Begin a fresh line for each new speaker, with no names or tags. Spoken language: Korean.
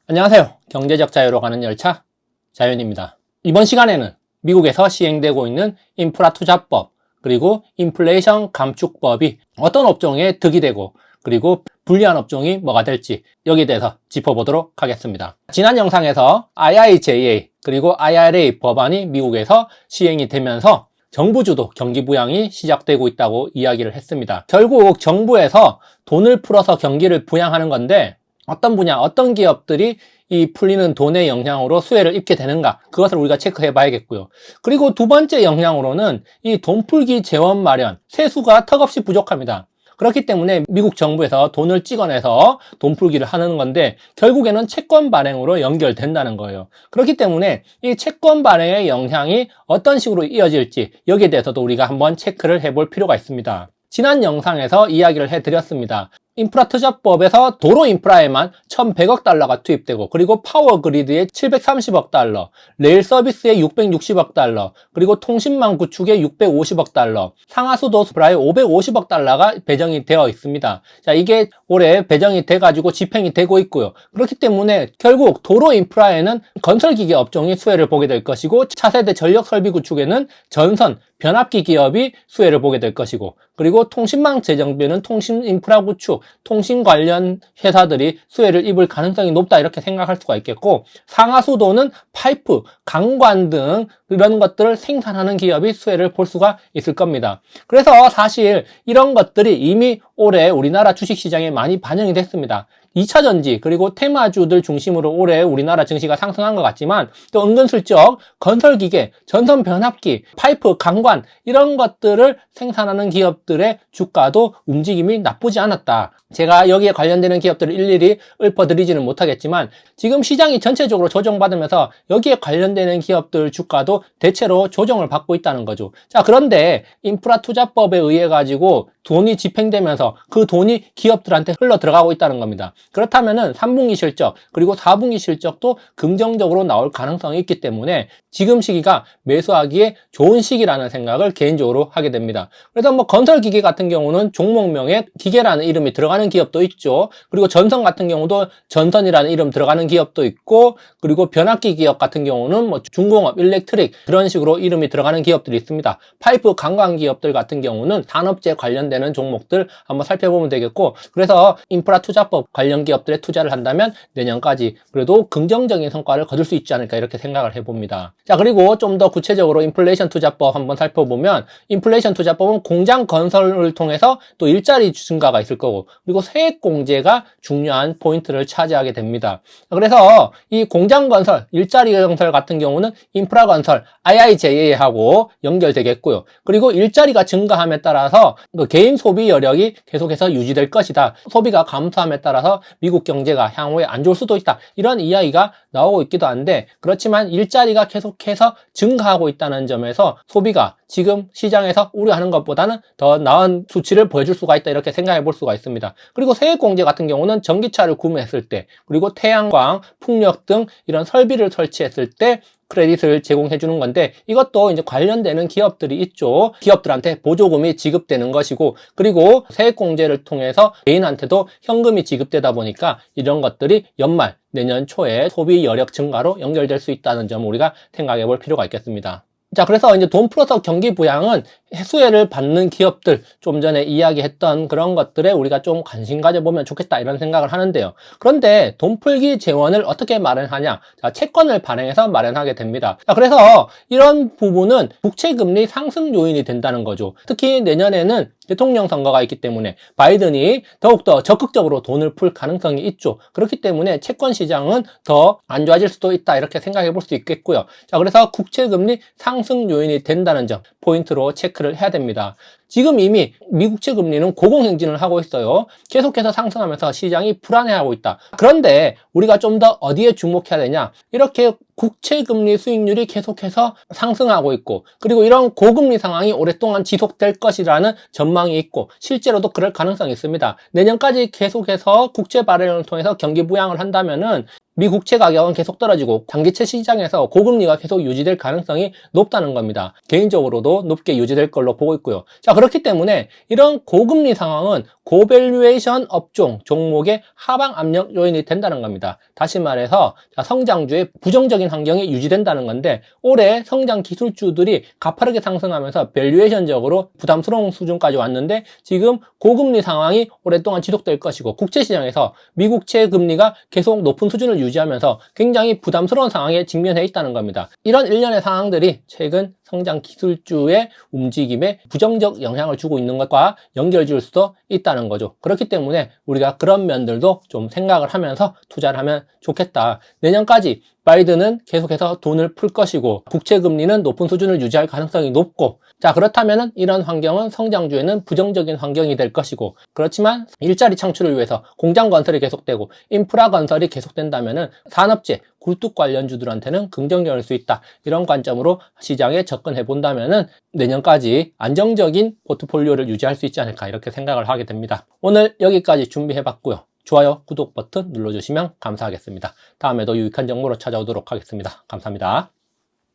안녕하세요. 경제적 자유로 가는 열차 자연입니다. 이번 시간에는 미국에서 시행되고 있는 인프라 투자법 그리고 인플레이션 감축법이 어떤 업종에 득이 되고 그리고 불리한 업종이 뭐가 될지 여기에 대해서 짚어보도록 하겠습니다. 지난 영상에서 IIJA 그리고 IRA 법안이 미국에서 시행이 되면서 정부 주도 경기 부양이 시작되고 있다고 이야기를 했습니다. 결국 정부에서 돈을 풀어서 경기를 부양하는 건데 어떤 분야, 어떤 기업들이 이 풀리는 돈의 영향으로 수혜를 입게 되는가, 그것을 우리가 체크해 봐야겠고요. 그리고 두 번째 영향으로는 이 돈풀기 재원 마련, 세수가 턱없이 부족합니다. 그렇기 때문에 미국 정부에서 돈을 찍어내서 돈풀기를 하는 건데 결국에는 채권 발행으로 연결된다는 거예요. 그렇기 때문에 이 채권 발행의 영향이 어떤 식으로 이어질지 여기에 대해서도 우리가 한번 체크를 해볼 필요가 있습니다. 지난 영상에서 이야기를 해드렸습니다. 인프라 투자법에서 도로 인프라에만 1,100억 달러가 투입되고 그리고 파워 그리드에 730억 달러, 레일 서비스에 660억 달러, 그리고 통신망 구축에 650억 달러, 상하수도 인프라에 550억 달러가 배정이 되어 있습니다. 자, 이게 올해 배정이 돼가지고 집행이 되고 있고요. 그렇기 때문에 결국 도로 인프라에는 건설기계 업종이 수혜를 보게 될 것이고 차세대 전력 설비 구축에는 전선, 변압기 기업이 수혜를 보게 될 것이고 그리고 통신망 재정비는 통신 인프라 구축, 통신 관련 회사들이 수혜를 입을 가능성이 높다 이렇게 생각할 수가 있겠고 상하수도는 파이프, 강관 등 이런 것들을 생산하는 기업이 수혜를 볼 수가 있을 겁니다. 그래서 사실 이런 것들이 이미 올해 우리나라 주식시장에 많이 반영이 됐습니다. 2차전지 그리고 테마주들 중심으로 올해 우리나라 증시가 상승한 것 같지만 또 은근슬쩍 건설기계, 전선 변압기, 파이프, 강관 이런 것들을 생산하는 기업들의 주가도 움직임이 나쁘지 않았다. 제가 여기에 관련되는 기업들을 일일이 읊어드리지는 못하겠지만 지금 시장이 전체적으로 조정받으면서 여기에 관련되는 기업들 주가도 대체로 조정을 받고 있다는 거죠. 자, 그런데 인프라 투자법에 의해 가지고 돈이 집행되면서 그 돈이 기업들한테 흘러 들어가고 있다는 겁니다. 그렇다면은 3분기 실적 그리고 4분기 실적도 긍정적으로 나올 가능성이 있기 때문에 지금 시기가 매수하기에 좋은 시기라는 생각을 개인적으로 하게 됩니다. 그래서 뭐 건설기계 같은 경우는 종목명에 기계라는 이름이 들어가는 기업도 있죠. 그리고 전선 같은 경우도 전선이라는 이름 들어가는 기업도 있고 그리고 변압기 기업 같은 경우는 뭐 중공업, 일렉트릭 그런 식으로 이름이 들어가는 기업들이 있습니다. 파이프, 강관 기업들 같은 경우는 산업재 관련되는 종목들 한번 살펴보면 되겠고 그래서 인프라 투자법 관련 기업들에 투자를 한다면 내년까지 그래도 긍정적인 성과를 거둘 수 있지 않을까 이렇게 생각을 해봅니다. 자, 그리고 좀 더 구체적으로 인플레이션 투자법 한번 살펴보면 인플레이션 투자법은 공장 건설을 통해서 또 일자리 증가가 있을 거고 그리고 세액 공제가 중요한 포인트를 차지하게 됩니다. 그래서 이 공장 건설, 일자리 건설 같은 경우는 인프라 건설, IIJA하고 연결되겠고요. 그리고 일자리가 증가함에 따라서 개인 소비 여력이 계속해서 유지될 것이다. 소비가 감소함에 따라서 미국 경제가 향후에 안 좋을 수도 있다. 이런 이야기가 나오고 있기도 한데 그렇지만 일자리가 계속해서 증가하고 있다는 점에서 소비가 지금 시장에서 우려하는 것보다는 더 나은 수치를 보여줄 수가 있다 이렇게 생각해 볼 수가 있습니다. 그리고 세액공제 같은 경우는 전기차를 구매했을 때 그리고 태양광, 풍력 등 이런 설비를 설치했을 때 크레딧을 제공해 주는 건데 이것도 이제 관련되는 기업들이 있죠. 기업들한테 보조금이 지급되는 것이고 그리고 세액공제를 통해서 개인한테도 현금이 지급되다 보니까 이런 것들이 연말 내년 초에 소비 여력 증가로 연결될 수 있다는 점 우리가 생각해 볼 필요가 있겠습니다. 자, 그래서 이제 돈 풀어서 경기 부양은 수혜를 받는 기업들, 좀 전에 이야기했던 그런 것들에 우리가 좀 관심 가져보면 좋겠다 이런 생각을 하는데요. 그런데 돈 풀기 재원을 어떻게 마련하냐? 자, 채권을 발행해서 마련하게 됩니다. 자, 그래서 이런 부분은 국채금리 상승 요인이 된다는 거죠. 특히 내년에는 대통령 선거가 있기 때문에 바이든이 더욱더 적극적으로 돈을 풀 가능성이 있죠. 그렇기 때문에 채권 시장은 더 안 좋아질 수도 있다 이렇게 생각해 볼 수 있겠고요. 자, 그래서 국채금리 상승 요인이 된다는 점 포인트로 체크를 해야 됩니다. 지금 이미 미국채 금리는 고공행진을 하고 있어요. 계속해서 상승하면서 시장이 불안해하고 있다. 그런데 우리가 좀 더 어디에 주목해야 되냐? 이렇게 국채금리 수익률이 계속해서 상승하고 있고, 그리고 이런 고금리 상황이 오랫동안 지속될 것이라는 전망이 있고, 실제로도 그럴 가능성이 있습니다. 내년까지 계속해서 국채 발행을 통해서 경기 부양을 한다면은 미 국채 가격은 계속 떨어지고 장기채 시장에서 고금리가 계속 유지될 가능성이 높다는 겁니다. 개인적으로도 높게 유지될 걸로 보고 있고요. 자, 그렇기 때문에 이런 고금리 상황은 고밸류에이션 업종, 종목의 하방 압력 요인이 된다는 겁니다. 다시 말해서 성장주의 부정적인 환경이 유지된다는 건데, 올해 성장 기술주들이 가파르게 상승하면서 밸류에이션적으로 부담스러운 수준까지 왔는데, 지금 고금리 상황이 오랫동안 지속될 것이고, 국채 시장에서 미국채 금리가 계속 높은 수준을 유지하면서 굉장히 부담스러운 상황에 직면해 있다는 겁니다. 이런 일련의 상황들이 최근 성장 기술주의 움직임에 부정적 영향을 주고 있는 것과 연결지을 수도 있다는 거죠. 그렇기 때문에 우리가 그런 면들도 좀 생각을 하면서 투자를 하면 좋겠다. 내년까지 바이든은 계속해서 돈을 풀 것이고, 국채 금리는 높은 수준을 유지할 가능성이 높고, 자, 그렇다면 이런 환경은 성장주에는 부정적인 환경이 될 것이고, 그렇지만 일자리 창출을 위해서 공장 건설이 계속되고 인프라 건설이 계속된다면 산업재, 굴뚝 관련주들한테는 긍정적일 수 있다. 이런 관점으로 시장에 접근해 본다면 내년까지 안정적인 포트폴리오를 유지할 수 있지 않을까, 이렇게 생각을 하게 됩니다. 오늘 여기까지 준비해 봤고요. 좋아요, 구독 버튼 눌러주시면 감사하겠습니다. 다음에도 유익한 정보로 찾아오도록 하겠습니다. 감사합니다.